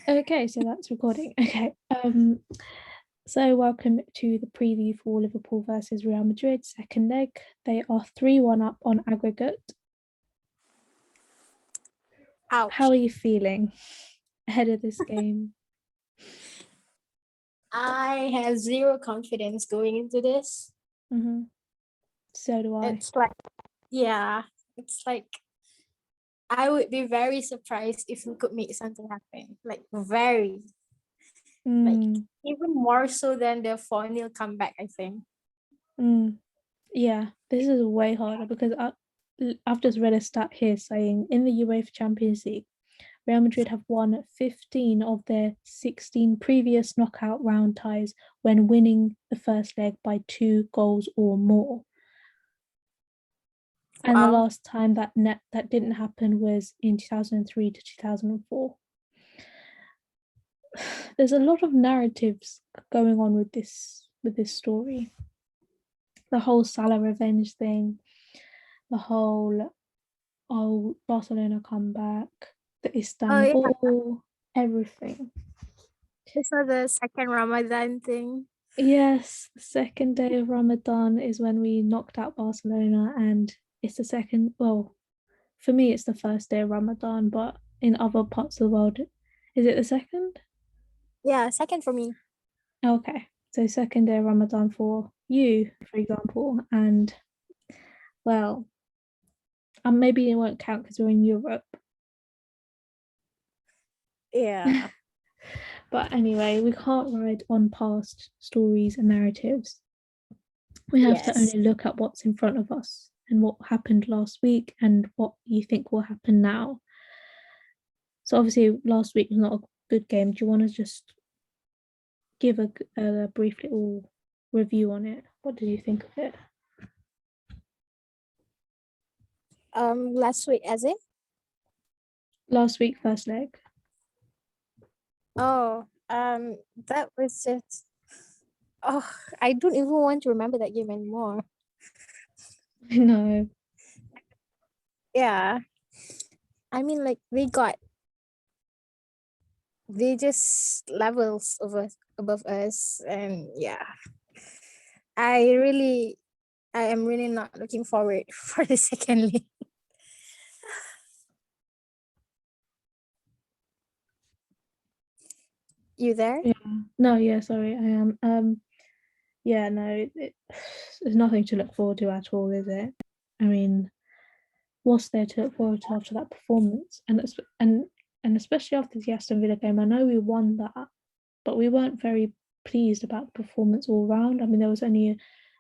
Okay, so that's recording. Okay. So welcome to the preview for Liverpool versus Real Madrid second leg. They are 3-1 up on aggregate. Ouch. How are you feeling ahead of this game? I have zero confidence going into this. So do I. It's like I would be very surprised if we could make something happen. Like very, like even more so than the 4-0 comeback, I think. Yeah, this is way harder because I've just read a stat here saying in the UEFA Champions League, Real Madrid have won 15 of their 16 previous knockout round ties when winning the first leg by 2 goals or more. And the last time that didn't happen was in 2003 to 2004. There's a lot of narratives going on with this story. The whole Salah revenge thing, the whole Barcelona comeback, the Istanbul, everything. This was the second Ramadan thing. Yes, the second day of Ramadan is when we knocked out Barcelona, and it's the second, well, for me it's the first day of Ramadan, but in other parts of the world, is it the second? Yeah, second for me. Okay, so second day of Ramadan for you, for example, and well, maybe it won't count because we're in Europe. Yeah. But anyway, we can't ride on past stories and narratives. We have to only look at what's in front of us and what happened last week and what you think will happen now. So obviously last week was not a good game. Do you want to just give a brief little review on it? What did you think of it? Last week, as in? Last week, first leg. That was just I don't even want to remember that game anymore. No. Yeah. I mean, like they just levels above us, and yeah. I am really not looking forward for the second league. You there? Yeah. No, yeah, sorry, I am. Yeah, no, there's nothing to look forward to at all, is it? I mean, what's there to look forward to after that performance? And especially after the Aston Villa game, I know we won that, but we weren't very pleased about the performance all round. I mean, there was only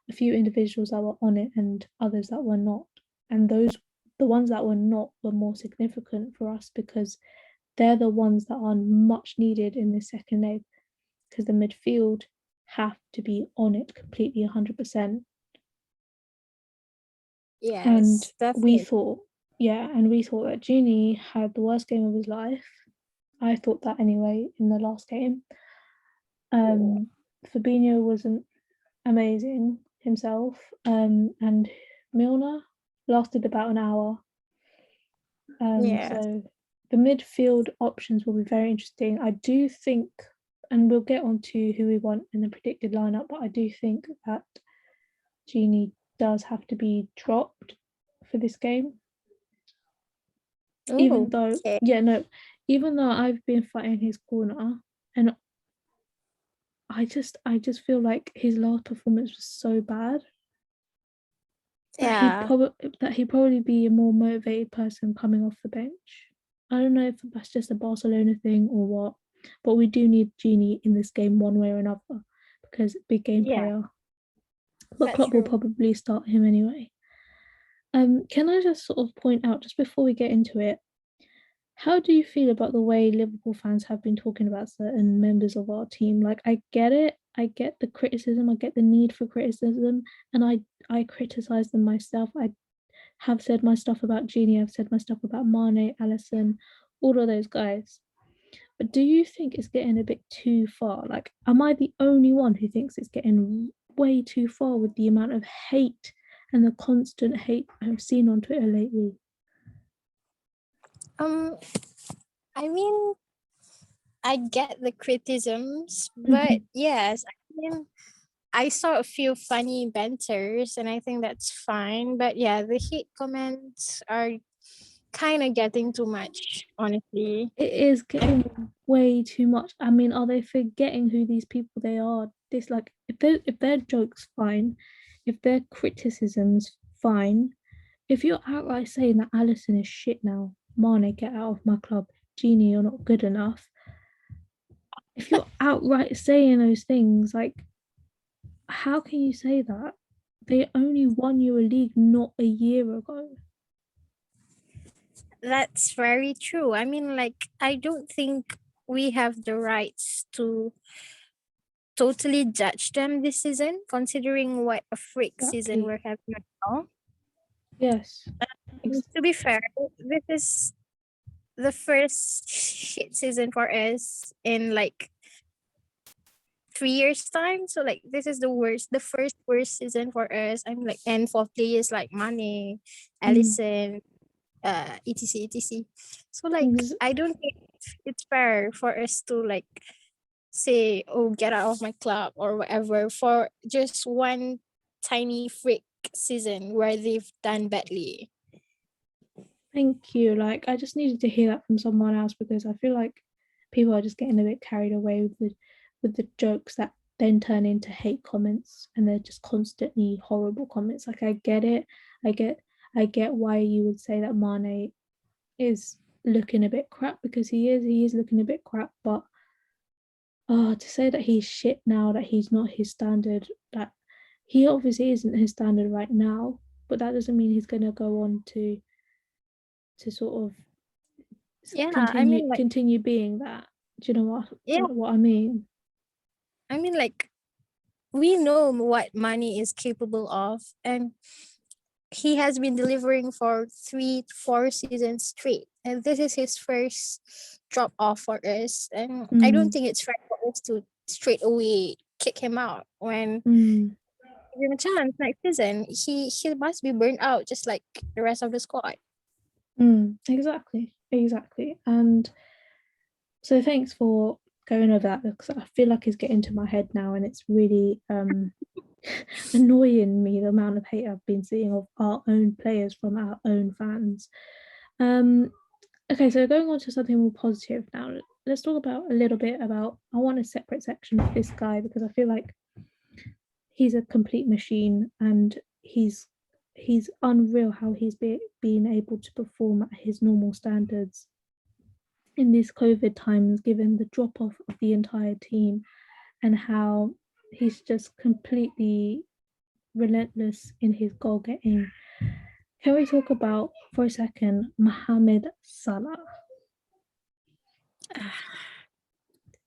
a few individuals that were on it and others that were not. And the ones that were not were more significant for us because they're the ones that are much needed in the second leg because the midfield have to be on it completely 100%. Yes, and we definitely. thought we thought that Genie had the worst game of his life. I thought that anyway in the last game. Fabinho wasn't amazing himself, and Milner lasted about an hour. So the midfield options will be very interesting. I do think, and we'll get on to who we want in the predicted lineup, but I do think that Genie does have to be dropped for this game. Even though I've been fighting his corner, and I just feel like his last performance was so bad that he'd probably be a more motivated person coming off the bench. I don't know if that's just a Barcelona thing or what, but we do need Genie in this game one way or another because big game player. But Klopp will probably start him anyway. Can I just sort of point out just before we get into it, how do you feel about the way Liverpool fans have been talking about certain members of our team? Like, I get it. I get the criticism. I get the need for criticism. And I criticize them myself. I have said my stuff about Genie. I've said my stuff about Mane, Allison, all of those guys. But do you think it's getting a bit too far? Like, am I the only one who thinks it's getting way too far with the amount of hate and the constant hate I've seen on Twitter lately? I mean, I get the criticisms, but Mhm. yes, I mean, I saw a few funny banters, and I think that's fine. But yeah, the hate comments are kind of getting too much, honestly. It is getting way too much. I mean, are they forgetting who these people they are? This like if their jokes fine, if their criticisms fine, if you're outright saying that Allison is shit now, Mane, get out of my club, Genie, you're not good enough. If you're outright saying those things, like how can you say that? They only won you a league not a year ago. That's very true. I mean, like, I don't think we have the rights to totally judge them this season, considering what a freak season Exactly. we're having right now. Yes. To be fair, this is the first shit season for us in like 3 years time. So like this is the first worst season for us. I'm like, and for players like Mane, Mm. Allison, etc. So like Ex- I don't think it's fair for us to like say, oh, get out of my club or whatever for just one tiny freak season where they've done badly. Thank you. Like, I just needed to hear that from someone else because I feel like people are just getting a bit carried away with the jokes that then turn into hate comments and they're just constantly horrible comments. Like, I get it. I get I get why you would say that Mane is looking a bit crap because he is looking a bit crap, but to say that he's shit now, that he's not his standard, that he obviously isn't his standard right now, but that doesn't mean he's gonna go on to sort of Yeah, I continue mean like continue being that. Do you know yeah, what I mean? I mean like we know what Money is capable of, and he has been delivering for 3 4 seasons straight, and this is his first drop off for us, and I don't Mm, think it's fair for us to straight away kick him out when mm, given a chance next season. He must be burned out just like the rest of the squad. exactly. And so thanks for going over that because I feel like it's getting to my head now, and it's really annoying me the amount of hate I've been seeing of our own players from our own fans. Um, okay, so going on to something more positive now. Let's talk about a little bit about. I want a separate section of this guy because I feel like he's a complete machine and he's unreal how been able to perform at his normal standards in these COVID times, given the drop off of the entire team and how he's just completely relentless in his goal getting. Can we talk about for a second Mohamed Salah?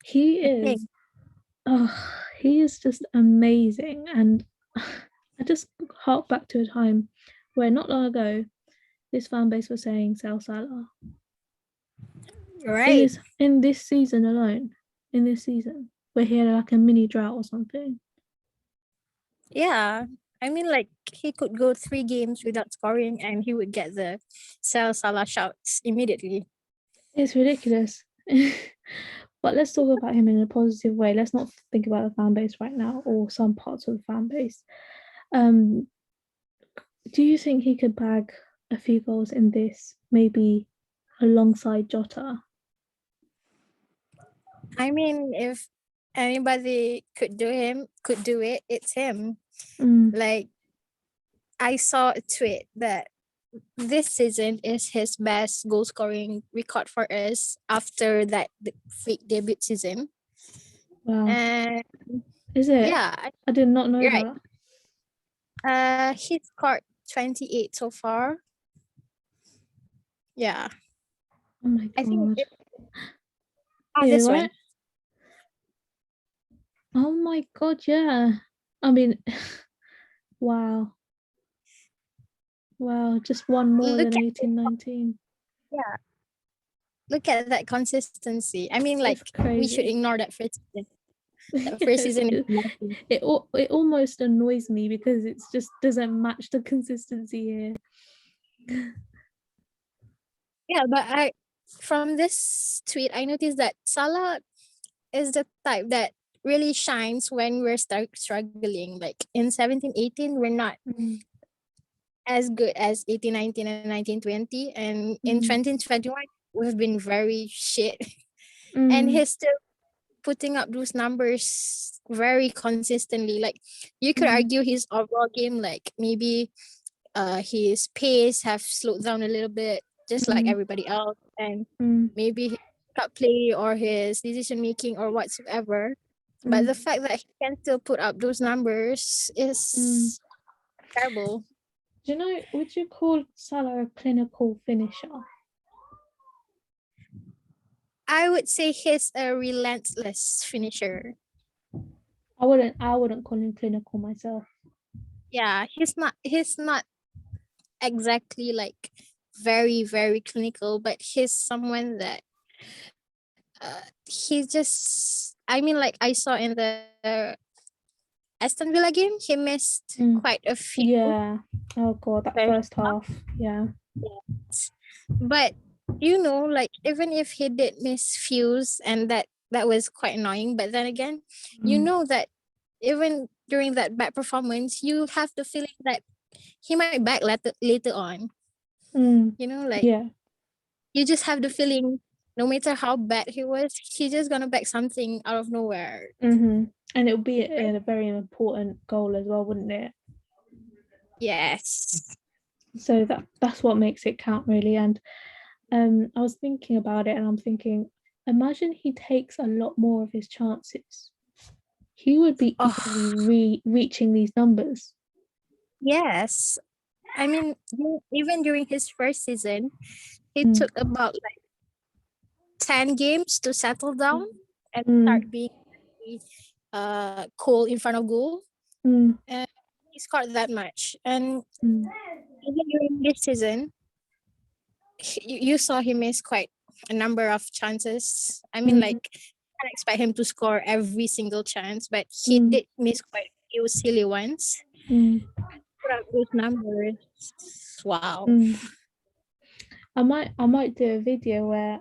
He Okay. is, oh, he is just amazing, and I just hark back to a time where not long ago this fan base was saying sell Salah Right. in this season alone, in this season where he had like a mini drought or something. Yeah. I mean, like he could go 3 games without scoring, and he would get the sell Salah shouts immediately. It's ridiculous. But let's talk about him in a positive way. Let's not think about the fan base right now or some parts of the fan base. Um, do you think he could bag a few goals in this, maybe alongside Jota? I mean, if anybody could do it, it's him. Mm, Like I saw a tweet that this season is his best goal scoring record for us after that fake debut season. wow. And Is it? yeah, I did not know you're right. that. He scored 28 so far. Yeah, Oh my I think god. Who, this one. right? Oh my god, yeah. I mean, wow. Wow, just one more Look than at 18-19. yeah, look at that consistency. I mean, like It's we should crazy. ignore that first season. That first Yes, season is nothing. it almost annoys me because it's just doesn't match the consistency here. Yeah, but from this tweet, I noticed that Salah is the type that really shines when we're struggling. Like in 17-18, we're not Mm, as good as 18-19 and 19-20. And in mm, 2021, we've been very shit. And mm, he's still putting up those numbers very consistently. Like you could mm, argue his overall game, like maybe his pace have slowed down a little bit, just like mm, everybody else, and mm, maybe his cut play or his decision making or whatsoever. But mm, the fact that he can still put up those numbers mm. is terrible. Do you know, would you call Salah a clinical finisher? I would say he's a relentless finisher. I wouldn't call him clinical myself. Yeah, he's not exactly like very very clinical, but he's someone that he just, I mean, like I saw in the Aston Villa game, he missed Mm. quite a few Yeah. Oh god, that very first half. Yeah. shots. But like even if he did miss fews, and that was quite annoying, but then again, Mm. that even during that bad performance, you have the feeling that he might back later on. Mm. Like Yeah. you just have the feeling, no matter how bad he was, he's just gonna back something out of nowhere. Mm-hmm. And it would be a very important goal as well, wouldn't it? Yes. So that's what makes it count really. And I was thinking about it and I'm thinking, imagine he takes a lot more of his chances. He would be Oh, easily reaching these numbers. yes. I mean, even during his first season, he Mm. took about like 10 games to settle down and Mm. start being cool in front of goal. Mm. And he scored that much. And Mm. even during this season, you saw he missed quite a number of chances. I mean, Mm. like, I can't expect him to score every single chance, but he Mm. did miss quite a few silly ones. Mm. Put up those numbers. Wow. Mm. I might do a video where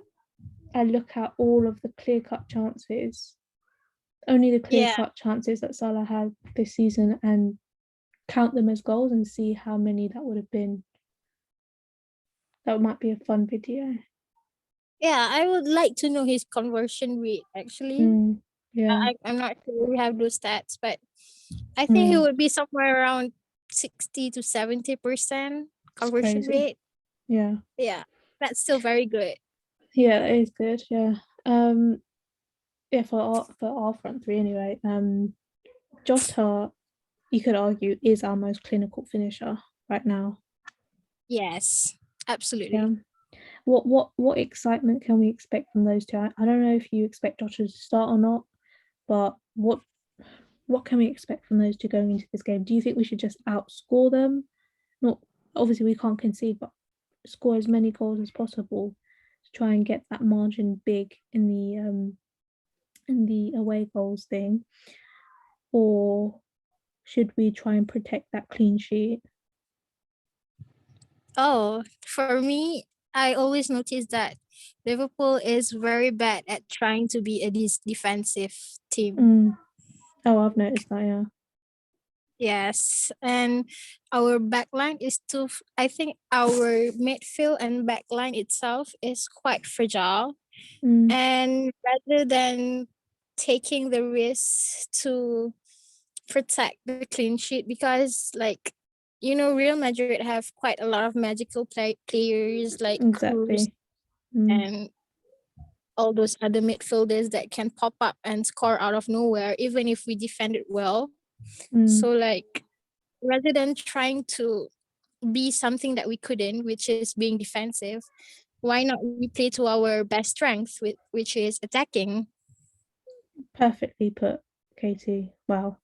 I look at all of the clear cut chances, only the clear Yeah. cut chances that Salah had this season, and count them as goals and see how many that would have been. That might be a fun video. Yeah, I would like to know his conversion rate actually. Mm, yeah. I'm not sure we have those stats, but I think it Mm, would be somewhere around 60 to 70% it's conversion crazy. rate. Yeah. Yeah, that's still very good. Yeah, that is good. Yeah. Yeah, for our front three anyway. Jota, you could argue, is our most clinical finisher right now. Yes, Yeah. absolutely. What excitement can we expect from those two? I don't know if you expect Jota to start or not, but what can we expect from those two going into this game? Do you think we should just outscore them? Not obviously we can't concede, but score as many goals as possible to try and get that margin big in the away goals thing, or should we try and protect that clean sheet? Oh, for me, I always notice that Liverpool is very bad at trying to be a defensive team. Mm. Oh, I've noticed that. Yeah. Yes, and our backline is too. I think our midfield and backline itself is quite fragile. Mm. And rather than taking the risk to protect the clean sheet, because like Real Madrid have quite a lot of magical players like Cruz Exactly. Mm. and all those other midfielders that can pop up and score out of nowhere, even if we defend it well. Mm. So like rather than trying to be something that we couldn't, which is being defensive, why not we play to our best strength, which is attacking? Perfectly put, Katie. Wow.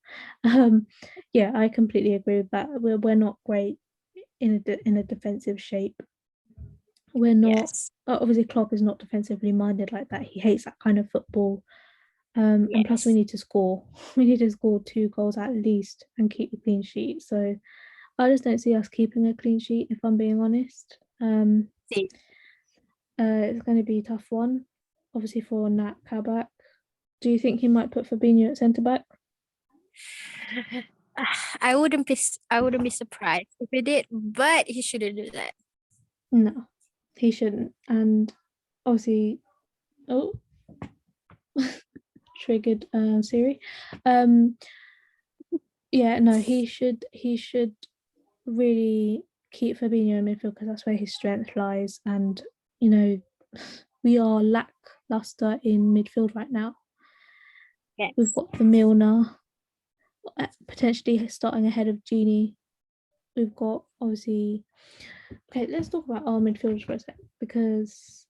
Um, yeah, I completely agree with that. We're not great in a defensive shape. We're not. Yes. Obviously, Klopp is not defensively minded like that. He hates that kind of football. And plus, we Yes. need to score. We need to score 2 goals at least and keep the clean sheet. So I just don't see us keeping a clean sheet, if I'm being honest. See. It's going to be a tough one, obviously for Nat Kabak. Do you think he might put Fabinho at centre back? I wouldn't be surprised if he did, but he shouldn't do that. No, he shouldn't. And obviously, oh, triggered Siri. Um, yeah, no, he should really keep Fabinho in midfield because that's where his strength lies. And you know, we are lackluster in midfield right now. We've Yes. got the Milner potentially starting ahead of Genie. We've got obviously. Okay, let's talk about our midfielders for a sec because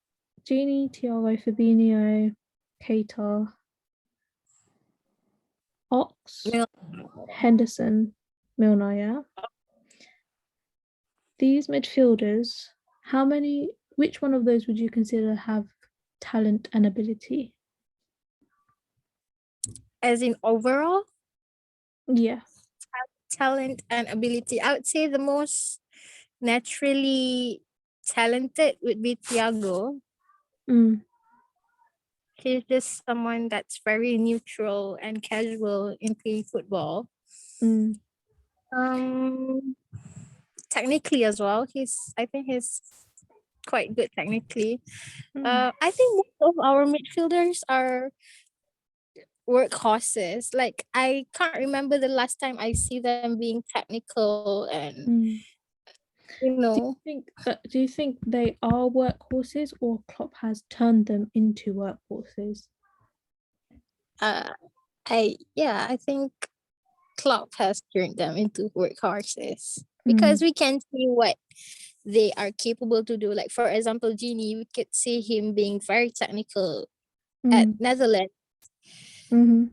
Genie, Thiago, Fabinho, Keita, Ox, Mil- Henderson, Milner, yeah. These midfielders, which one of those would you consider have talent and ability? As in overall Yeah. talent and ability, I would say the most naturally talented would be Thiago. Mm, He's just someone that's very neutral and casual in playing football. mm, Um, Technically as well, I think he's quite good technically. mm, I think most of our midfielders are workhorses. Like I can't remember the last time I see them being technical and mm. you Do know. you think they are workhorses or Klopp has turned them into workhorses? Uh, I think Klopp has turned them into workhorses Mm, because we can see what they are capable to do. Like for example, Genie, we could see him being very technical at mm, Netherlands. mm-hmm.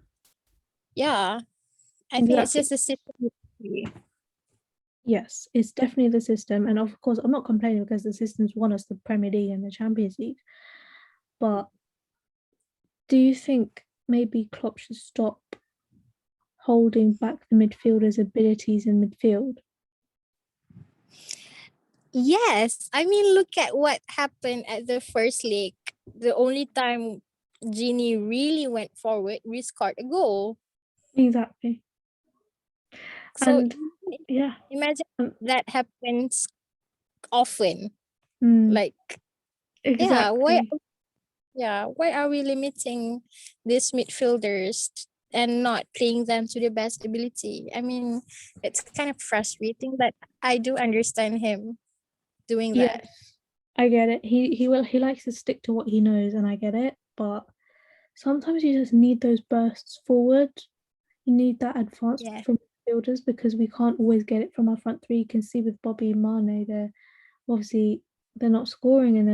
Yeah, I think it's Exactly. just a system. Yes, it's definitely the system. And of course, I'm not complaining because the system's won us the Premier League and the Champions League. But do you think maybe Klopp should stop holding back the midfielders' abilities in midfield? Yes, I mean, look at what happened at the first leg. The only time Genie really went forward, we scored a goal. Exactly. So And yeah, imagine um, that happens often. mm, Like, yeah, exactly. why are we limiting these midfielders and not playing them to the best ability? I mean, it's kind of frustrating, but I do understand him doing that. Yes, I get it. He likes to stick to what he knows, and I get it. But sometimes you just need those bursts forward. You need that advance Yeah. from midfielders because we can't always get it from our front three. You can see with Bobby and Mane, obviously they're not scoring and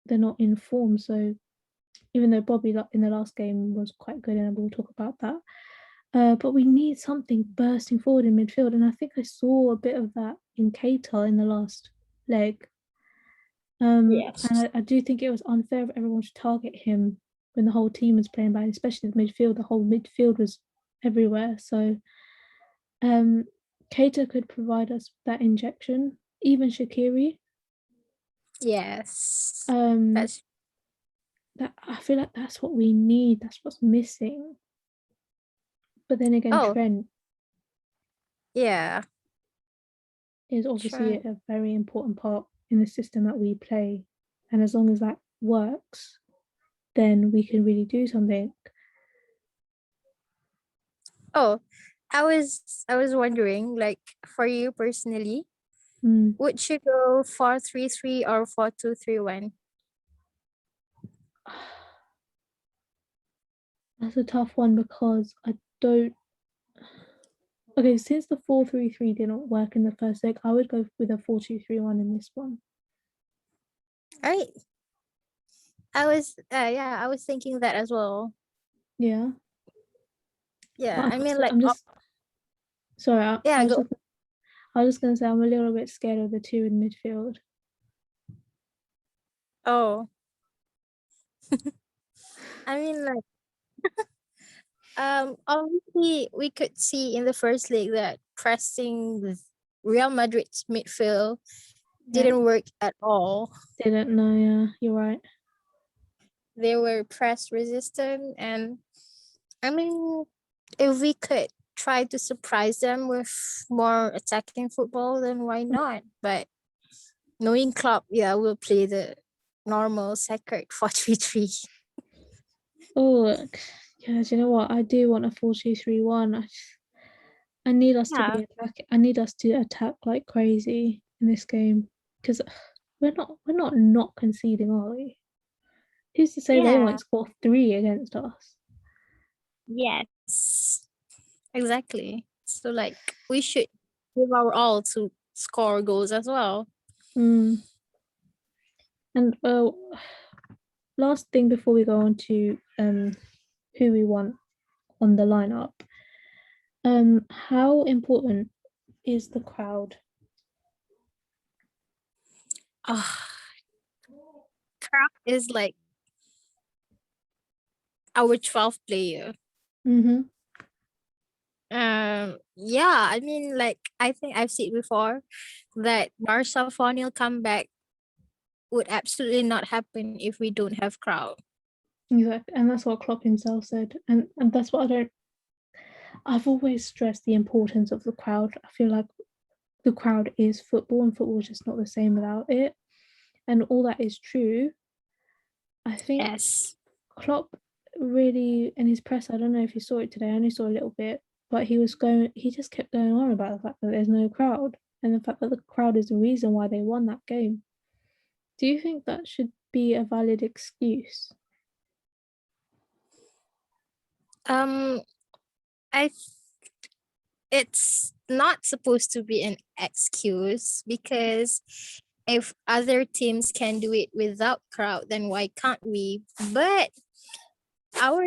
they're not in form. So even though Bobby in the last game was quite good, and we'll talk about that. But we need something bursting forward in midfield, and I think I saw a bit of that in Keita in the last leg. And Yes. I do think it was unfair of everyone to target him when the whole team was playing bad, especially the midfield. The whole midfield was everywhere. So um, Keita could provide us that injection. Even Shakiri. Yes. Um, That's that I feel like that's what we need. That's what's missing. But then again, oh Trent yeah. is obviously Sure. a very important part in the system that we play. And as long as that works, then we can really do something. Oh, I was wondering, like for you personally, Mm. would you go 4-3-3 or 4-2-3-1? That's a tough one because I don't. Okay, since the 4-3-3 didn't work in the first leg, I would go with a 4-2-3-1 in this one. Right. I was thinking that as well. Yeah. But Yeah, I mean I'm just sorry, yeah, go. I was just gonna say I'm a little bit scared of the two in midfield. Oh, I mean like obviously we could see in the first leg that pressing Real Madrid's midfield didn't work at all. Didn't know, yeah, you're right. They were press resistant, and I mean, if we could try to surprise them with more attacking football, then why not? But knowing Klopp, yeah, we'll play the normal sacred 4-3-3. Oh, yeah, do you know what? I do want a 4-2-3-1. I need us to Yeah, be attack. I need us to attack like crazy in this game because we're not conceding, are we? Who's to say they yeah, won't score three against us? yes, exactly. So like we should give our all to score goals as well. Mm. And last thing before we go on to who we want on the lineup, how important is the crowd? Ah, Crap is like our 12th player. Mm-hmm. Yeah, I mean, like I think I've said before that Barca final comeback would absolutely not happen if we don't have crowd. Exactly, and that's what Klopp himself said, and that's what I don't. I've always stressed the importance of the crowd. I feel like the crowd is football, and football is just not the same without it. And all that is true. I think Yes. Klopp really in his press. I don't know if you saw it today. I only saw a little bit, but he was going. He just kept going on about the fact that there's no crowd, and the fact that the crowd is the reason why they won that game. Do you think that should be a valid excuse? Um, I it's not supposed to be an excuse because if other teams can do it without crowd, then why can't we? But our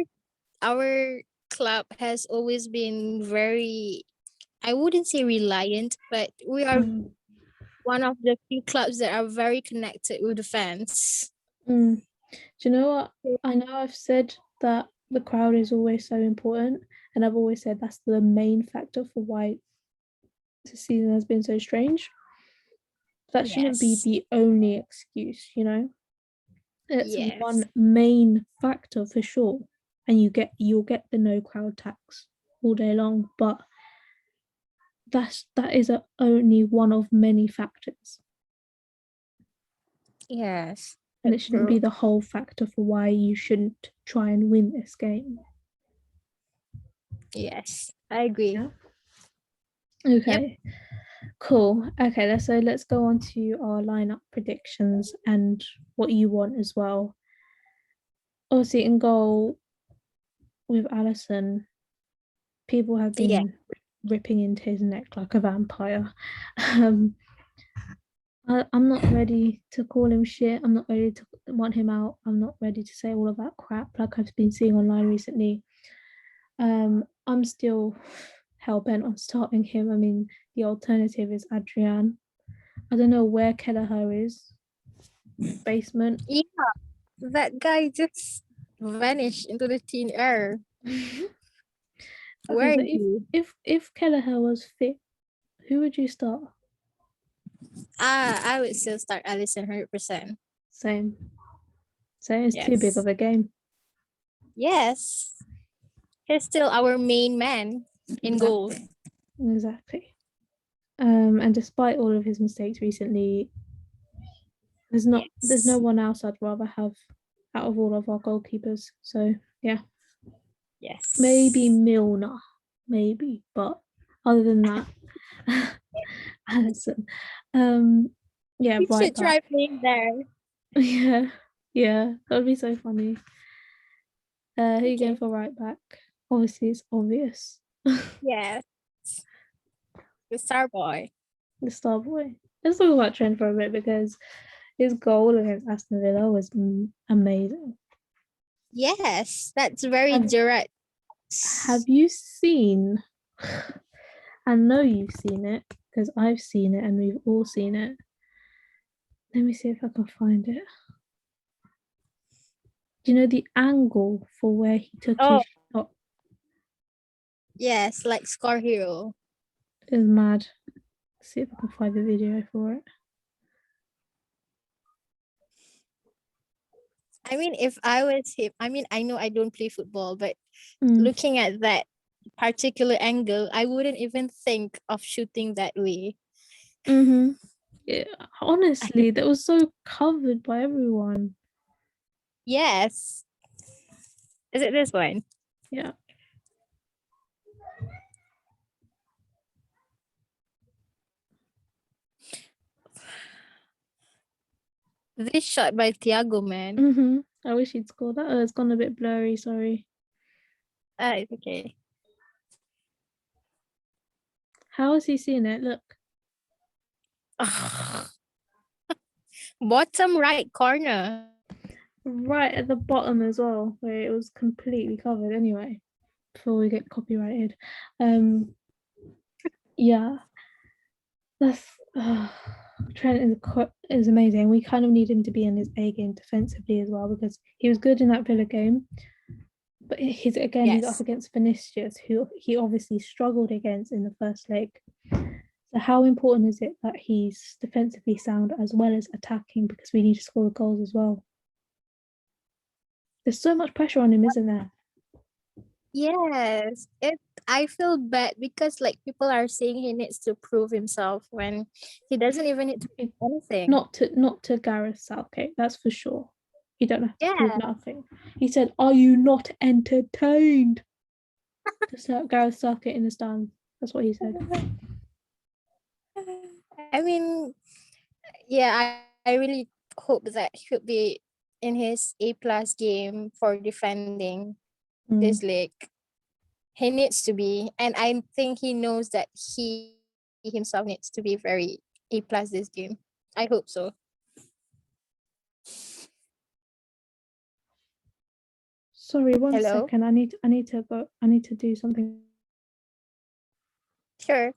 our club has always been very, I wouldn't say reliant, but we are Mm. one of the few clubs that are very connected with the fans. Mm. Do you know what? I know I've said that the crowd is always so important, and I've always said that's the main factor for why the season has been so strange. That shouldn't be Yes. the only excuse, you know? It's Yes. one main factor for sure. And you'll get the no crowd tax all day long, but that is only one of many factors. Yes. And it That's shouldn't be true. the whole factor for why you shouldn't try and win this game. Yes. I agree. Yeah. Yep. Okay. Cool. Okay, let's go on to our lineup predictions and what you want as well. Obviously, in goal with Allison, people have Yeah. been ripping into his neck like a vampire. Um, I'm not ready to call him shit. I'm not ready to want him out. I'm not ready to say all of that crap like I've been seeing online recently. I'm still hell bent on starting him. I mean, the alternative is Adrian. I don't know where Kelleher is. Basement. Yeah. That guy just vanished into the thin air. Okay, Where so is he? if Kelleher was fit, who would you start? I would still start Allison 100%. Same. So it's too big Yes. of a game. Yes. He's still our main man in goal. Exactly. Exactly. And despite all of his mistakes recently, there's no Yes. one else I'd rather have out of all of our goalkeepers. So yeah, maybe Yes. Milner, maybe, but other than that, Allison. Um, yeah, We right should back. try playing there. Yeah, yeah, that would be so funny. Who are you going Okay. for right back? Obviously, it's obvious. Yes. The star boy. The star boy. Let's talk about Trent for a bit because his goal against Aston Villa was amazing. Yes. That's very Have direct. Have you seen? I know you've seen it because I've seen it and we've all seen it. Let me see if I can find it. Do you know the angle for where he took Oh, his shot yes. Like Score Hero. is mad. Let's see if I can find the video for it. I mean, if I was him, I mean, I know I don't play football, but Mm. looking at that particular angle, I wouldn't even think of shooting that way. Mm-hmm. Yeah, honestly, that was so covered by everyone. Yes. Is it this one? Yeah. This shot by Thiago, man. Mm-hmm. I wish he'd scored that. Oh, it's gone a bit blurry, sorry. It's okay. How has he seen it? Look. Bottom right corner. Right at the bottom as well, where it was completely covered anyway, before we get copyrighted. Yeah, that's Trent is amazing. We kind of need him to be in his A game defensively as well because he was good in that Villa game, but he's up Yes. against Vinicius, who he obviously struggled against in the first leg. So how important is it that he's defensively sound as well as attacking because we need to score goals as well? There's so much pressure on him, isn't there? Yes. I feel bad because like people are saying he needs to prove himself when he doesn't even need to prove anything. Not to Gareth Southgate, that's for sure. You don't have to prove Yeah. nothing. He said, "Are you not entertained?" To Gareth Southgate in the stands. That's what he said. I mean, yeah, I really hope that he could be in his A plus game for defending Mm. this league. He needs to be, and I think he knows that he himself needs to be very A plus this game. I hope so. Sorry, one Hello? second. I need to go. I need to do something. Sure.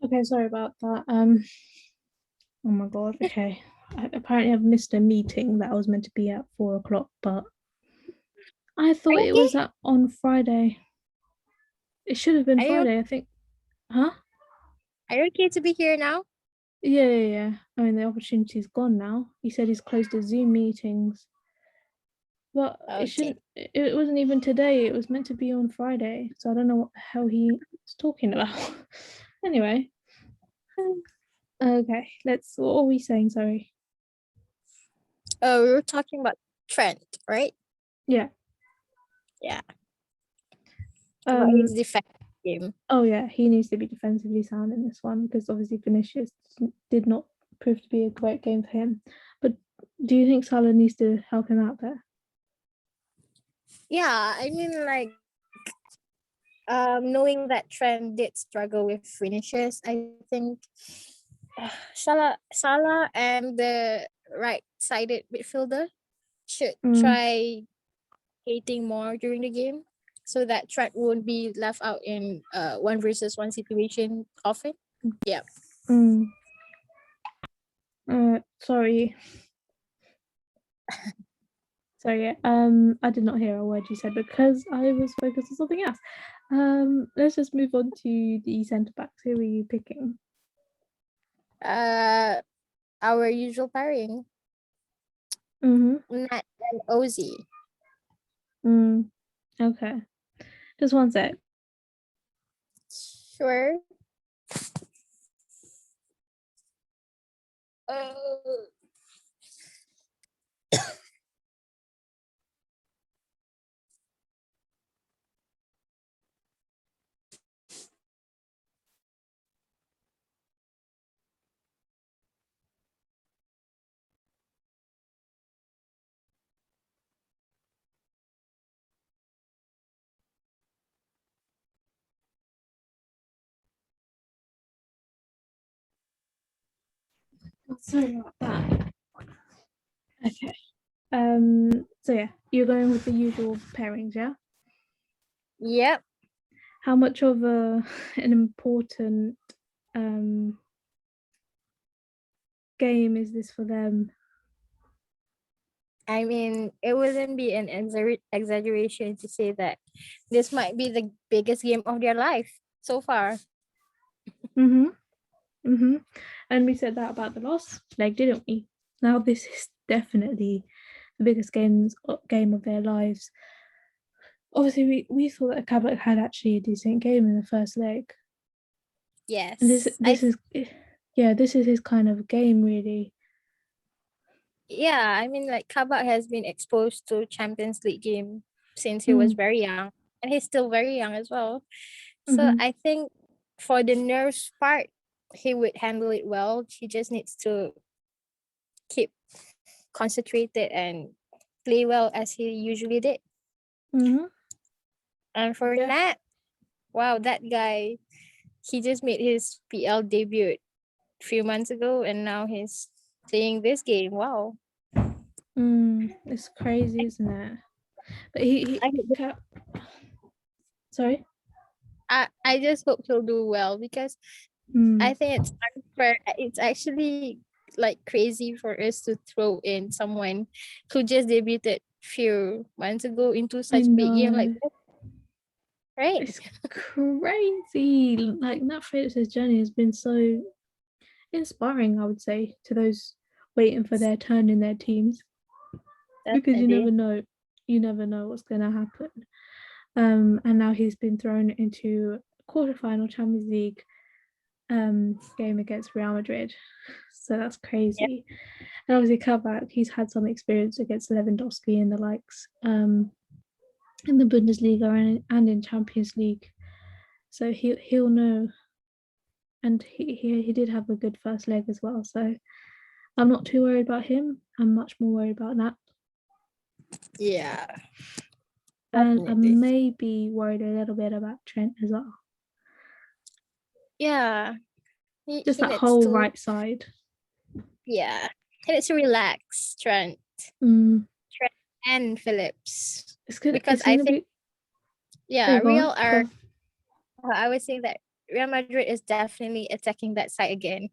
Okay, sorry about that. Oh my god. Okay. Apparently, I've missed a meeting that I was meant to be at 4 o'clock, but I Are thought you it was okay? at on Friday. It should have been Are you Friday, I think. Huh? are you okay to be here now? Yeah. I mean, the opportunity's gone now. He said he's closed his Zoom meetings. But it Okay. shouldn't, it wasn't even today. It was meant to be on Friday. So I don't know what the hell he was talking about. Anyway, okay, what are we saying? Sorry. Oh, we were talking about Trent, right? Yeah. Yeah. About Um, his defense game. oh yeah, he needs to be defensively sound in this one because obviously Vinicius did not prove to be a great game for him. But do you think Salah needs to help him out there? Yeah, I mean like knowing that Trent did struggle with finishes, I think Salah and the right-sided midfielder should Mm, try hating more during the game so that Trent won't be left out in one versus one situation often. Yeah. mm. Sorry. Sorry, I did not hear a word you said because I was focused on something else. Let's just move on to the centre backs. Who are you picking? Uh our usual pairing, Mm-hmm. Nat and Ozzy. Mm. Okay. Just one sec. Sure. Oh. Sorry about that. Okay. So yeah, you're going with the usual pairings, yeah? Yep. How much of an important um game is this for them? I mean, it wouldn't be an exaggeration to say that this might be the biggest game of their life so far. Mm-hmm. Mm-hmm. And we said that about the last leg, didn't we? Now this is definitely the biggest game of their lives. Obviously, we thought that Kabak had actually a decent game in the first leg, and this Yes. this is yeah, this is his kind of game, really. Yeah, I mean, like Kabak has been exposed to Champions League game since he was Mm, very young, and he's still very young as well. So mm-hmm, I think for the nerves part, he would handle it well. He just needs to keep concentrated and play well as he usually did. mm-hmm. And for Yeah. Nat, wow, that guy, he just made his PL debut a few months ago, and now he's playing this game. Wow. It's crazy, isn't it? But I sorry. I just hope he'll do well because I Mm, think it's unfair. It's actually like crazy for us to throw in someone who just debuted few months ago into I such big game like know. this, right? It's crazy. Like Nat Fritz's journey has been so inspiring, I would say, to those waiting for their turn in their teams, because Definitely. you never know what's going to happen. And now he's been thrown into quarterfinal Champions League game against Real Madrid, so that's Yeah. crazy. And obviously, Kabak, he's had some experience against Lewandowski and the likes in the Bundesliga and in Champions League, so he'll know. And he did have a good first leg as well, so I'm not too worried about him. I'm much more worried about Nat. Yeah, And I definitely. may be worried a little bit about Trent as well. Yeah. Just He that needs whole to, right side. yeah. He needs to relax, Mm, Trent and Phillips. it's gonna Because it's I gonna think, be yeah, oh go Real on. are, Go. I would say that Real Madrid is definitely attacking that side again.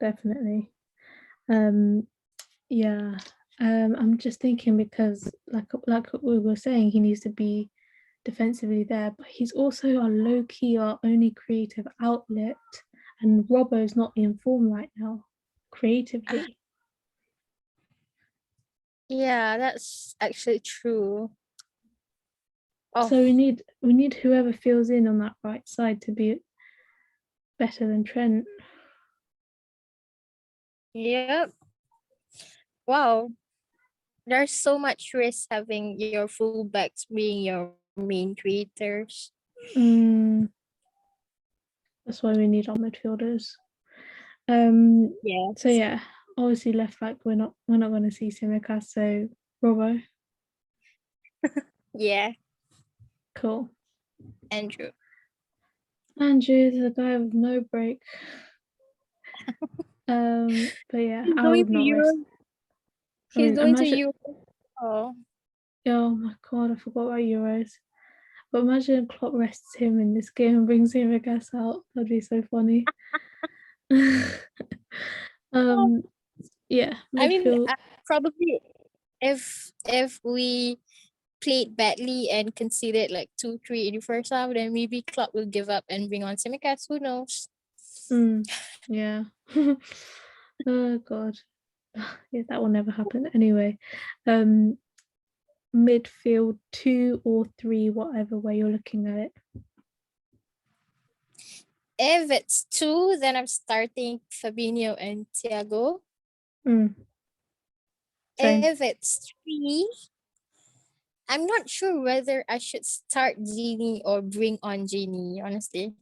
Definitely. Um yeah. I'm just thinking because like we were saying, he needs to be defensively there, but he's also a low key our only creative outlet. And Robbo's not in form right now, Ah, creatively. yeah, that's actually true. Oh, So we need whoever fills in on that right side to be better than Trent. yep. Wow. There's so much risk having your fullbacks being your main creators. Mm, that's why we need our midfielders. So Yes. yeah, obviously left back we're not going to see Simicast, so Robbo, Yeah, cool. Andrew. Andrew, the guy with no break. But yeah, He's I going would to not risk. Europe. I He's mean, going to imagine. Europe. Oh, Oh my god, I forgot about Euros. But imagine Klopp rests him in this game and brings Simicast out. That'd be so funny. um, yeah, I mean, midfield. probably if we played badly and conceded like 2-3 in the first half, then maybe Klopp will give up and bring on Simicast. Who knows? Yeah. Oh god. Yeah, that will never happen. Anyway, um, midfield 2 or 3, whatever way you're looking at it. If it's 2, then I'm starting Fabinho and Thiago. Mm. Same. If it's 3, I'm not sure whether I should start Genie or bring on Genie, honestly.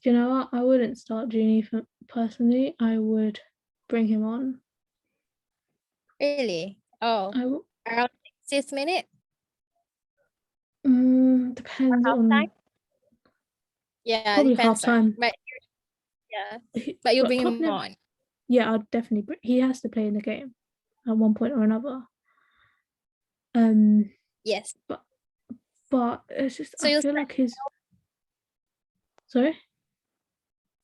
You know what? I wouldn't start Genie personally. I would bring him on. Really? Oh, I around 60th minute or depends half time? on Yeah, probably half depends. time. But yeah, but you But bring Klopp him never. on. Yeah, I'd definitely. He has to play in the game at one point or another. Um, Yes. but it's just So I you feel like his. Sorry,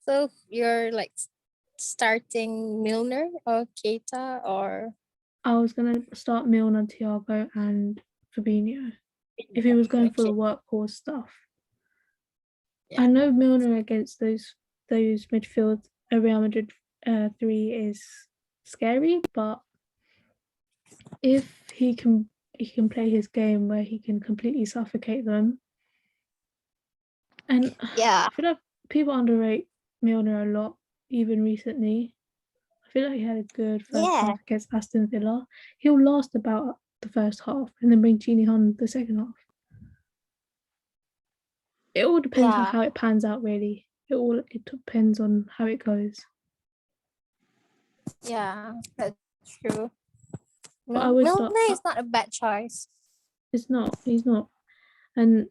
so you're like starting Milner or Keita or I was gonna start Milner, Thiago, and Fabinho if he was going for the okay. workhorse stuff. I Yeah. know Milner against those midfield Real Madrid 3 is scary, but if he can play his game where he can completely suffocate them, and Yeah. I feel like people underrate Milner a lot, even recently. I feel like he had a good first Yeah. half against Aston Villa. He'll last about the first half and then bring Genie on the second half. It all depends on Yeah. how it pans out, really. It depends on how it goes. Yeah. That's true. But I would start. Milner is not a bad choice. It's not. He's not. And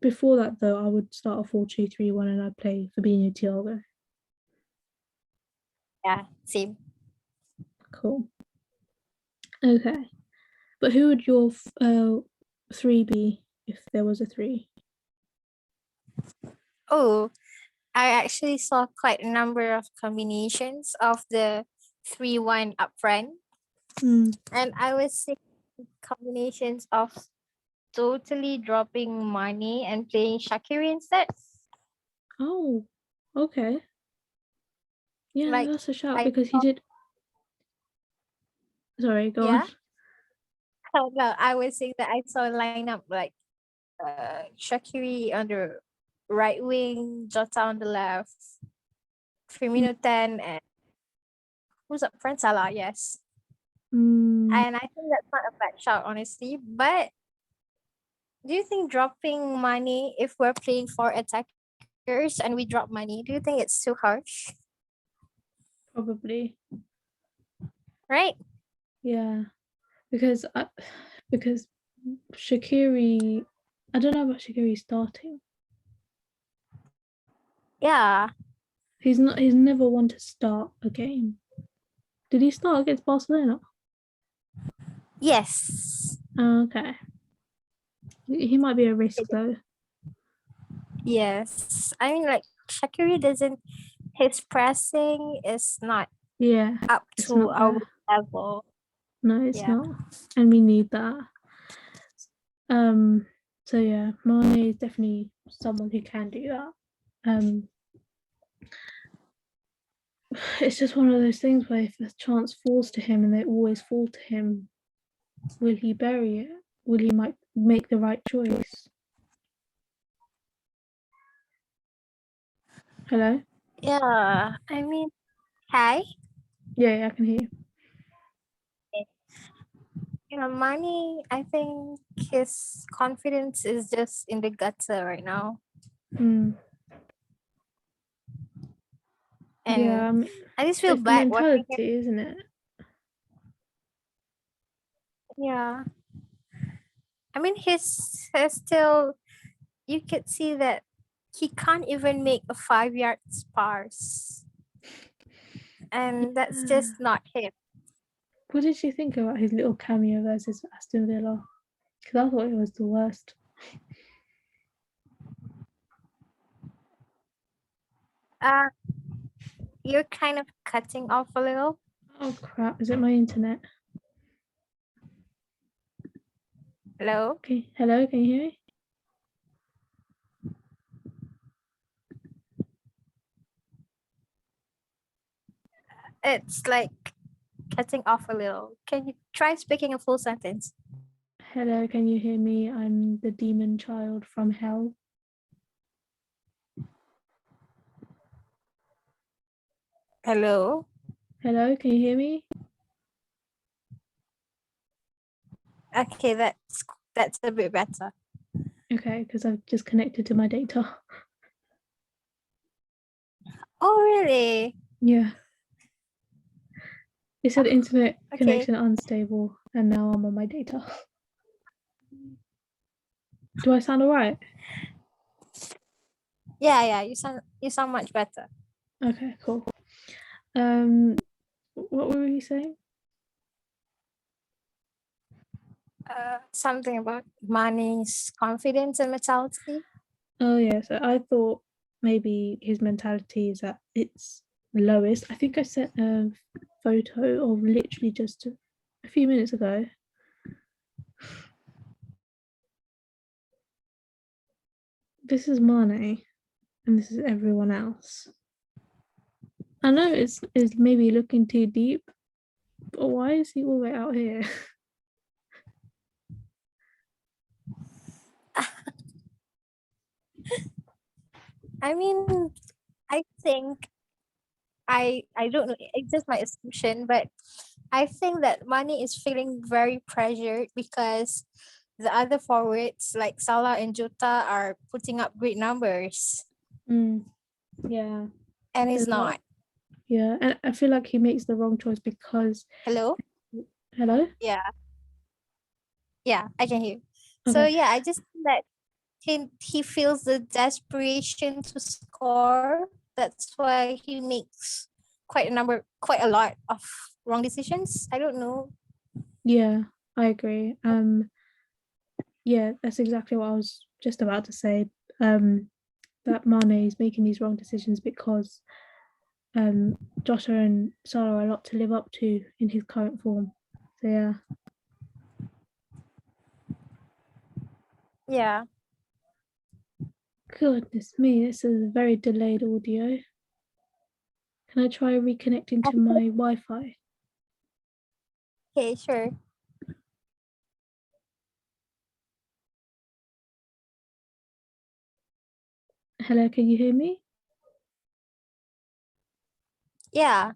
before that, though, I would start a 4-2-3-1 and I'd play Fabinho Thiago. Yeah. Same. Cool. Okay. But who would your 3 be if there was a 3? Oh, I actually saw quite a number of combinations of the 3-1 up front. Mm. And I was seeing combinations of totally dropping money and playing Shakiri instead. Oh, okay. Yeah, no, Like that's a shout I because he saw, did. Sorry, go on. yeah. No, I was saying that I saw a lineup like Shakiri on the right wing, Jota on the left, Firmino 10, and who's up front? Salah, yes. Mm, And I think that's not a bad shout, honestly. But do you think dropping money if we're playing for attackers and we drop money, do you think it's too harsh? probably. Right? Yeah, because because Shakiri, I don't know about Shakiri starting. Yeah. He's not. He's never one to start a game. Did he start against Barcelona? Yes. Okay. He might be a risk though. Yes. I mean, like, Shakiri doesn't, his pressing is not Yeah, up it's to not our there. level. No, it's Yeah. not, and we need that. Um. So yeah, Mane is definitely someone who can do that. Um. It's just one of those things where if the chance falls to him and they always fall to him, will he bury it? Will he might make the right choice? Hello? Yeah. I mean, hi. Yeah, I can hear you. You know, Money, I think his confidence is just in the gutter right now. Mm. Yeah, And I mean, I just feel it's the bad watching him. mentality, isn't it? Yeah. I mean, he's still, you could see that he can't even make a 5 yard pass. And that's Yeah. just not him. What did you think about his little cameo versus Aston Villa? Because I thought it was the worst. Uh, you're kind of cutting off a little. Oh crap! Is it my internet? Hello? Okay, hello, can you hear me? It's like cutting off a little. Can you try speaking a full sentence? Hello, can you hear me? I'm the demon child from hell. Hello. Hello, can you hear me? Okay, that's a bit better. Okay, because I've just connected to my data. Oh, really? Yeah. It said internet Okay. connection unstable, and now I'm on my data. Do I sound alright? Yeah. You sound much better. Okay, cool. What were you saying? Something about money's confidence and mentality. Oh yeah, so I thought maybe his mentality is at its lowest. I think I sent a photo of literally just a few minutes ago. This is Mane, and this is everyone else. I know it's maybe looking too deep, but why is he all the way out here? I mean, I think I don't know. It's just my assumption, but I think that Mane is feeling very pressured because the other forwards like Salah and Jota are putting up great numbers, Yeah, and he's there's a lot. not. Yeah, and I feel like he makes the wrong choice because Hello. hello. Yeah, I can hear. So Okay. yeah, I just think that he feels the desperation to score. That's why he makes quite a lot of wrong decisions. I don't know. Yeah, I agree. Yeah, that's exactly what I was just about to say. That Mane is making these wrong decisions because Jota and Salah are a lot to live up to in his current form. So yeah. Yeah. Goodness me, this is a very delayed audio. Can I try reconnecting to my Wi-Fi? Okay, sure. Hello, can you hear me? Yeah.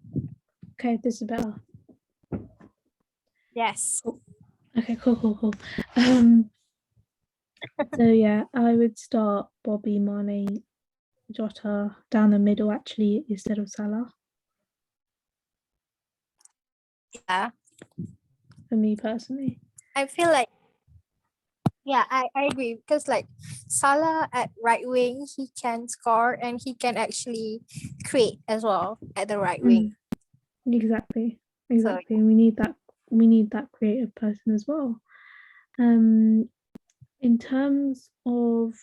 Okay, this is better. Yes. Cool. Okay, cool. So yeah, I would start Bobby, Mane, Jota down the middle actually instead of Salah Yeah. for me personally. I feel like yeah, I agree because like Salah at right wing, he can score and he can actually create as well at the right wing. Exactly. So We need that creative person as well. Um in terms of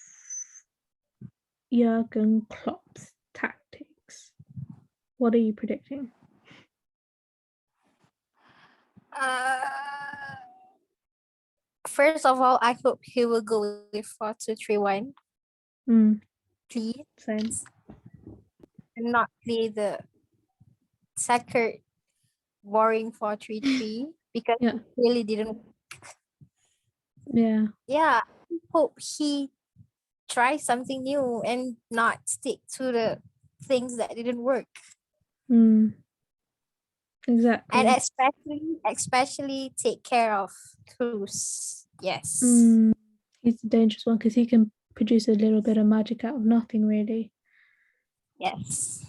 Jurgen Klopp's tactics, what are you predicting? uh, first of all, I hope he will go with 4-2-3-1, please, Same. and not play the second boring 4-3-3 because Yeah. it really didn't. Yeah. Yeah, I hope he tries something new and not stick to the things that didn't work. Mm, And exactly. especially take care of Cruz. Yes. Mm, he's a dangerous one because he can produce a little bit of magic out of nothing, really, Yes.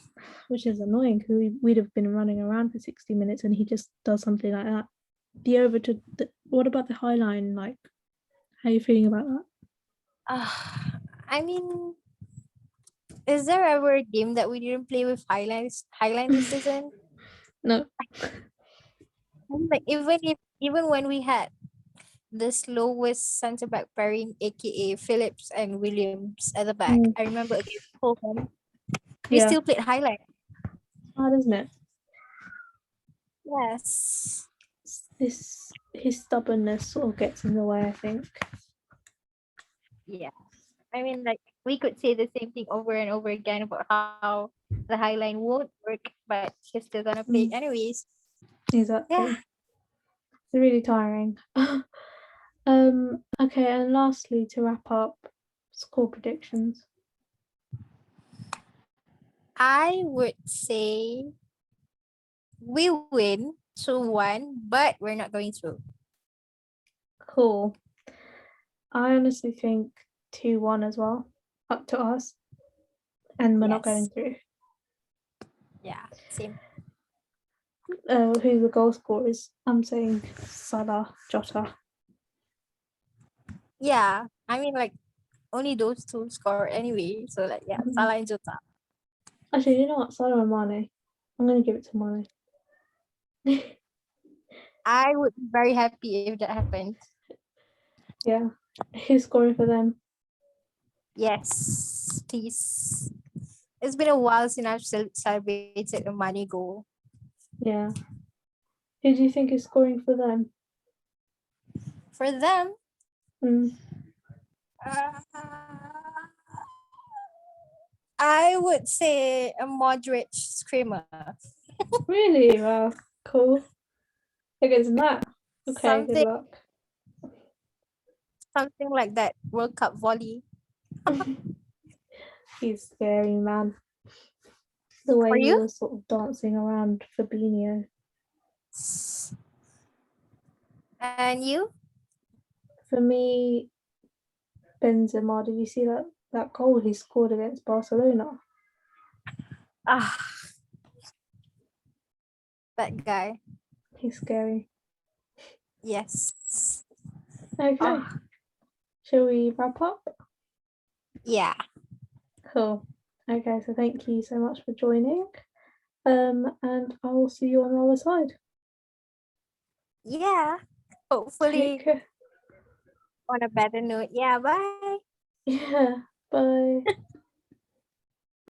which is annoying because we'd have been running around for 60 minutes and he just does something like that. What about the high line? Like, how are you feeling about that? Uh, I mean, is there ever a game that we didn't play with Highline this season? No. Like even when we had the slowest centre back pairing, aka Phillips and Williams at the back. Mm, I remember against Fulham, we yeah, still played Highline. hard, isn't it? Yes. This his stubbornness sort of gets in the way, I think. Yeah. I mean, like we could say the same thing over and over again about how the Highline won't work, but he's still gonna play it anyways. Yeah. Exactly. It's really tiring. Okay, and lastly, to wrap up, score predictions. I would say we win 2-1, but we're not going through. Cool. I honestly think 2-1 as well, up to us, and we're not going Yes. through. Yeah, same. Who the goal scorers? I'm saying Salah, Jota. Yeah, I mean, like, only those two score anyway. So, like, yeah, Salah and Jota. Actually, you know what? Salah and Mane. I'm gonna give it to Mane. I would be very happy if that happened. Yeah. Who's scoring for them? Yes, please. It's been a while since I've celebrated a money goal. Yeah. Who do you think is scoring for them? For them, Mm. uh, I would say a moderate screamer. Really? Wow. Cool. Against that. Okay, good Something luck. something like that. World Cup volley. He's scary, man. The For way he you? was sort of dancing around Fabinho. And you? For me, Benzema, did you see that goal he scored against Barcelona? Ah, that guy. He's scary. Yes. Okay. Ah, Shall we wrap up? yeah. Cool. Okay, so thank you so much for joining. And I will see you on the other side. Yeah. Take Hopefully care. on a better note. Yeah, bye. Yeah. Bye.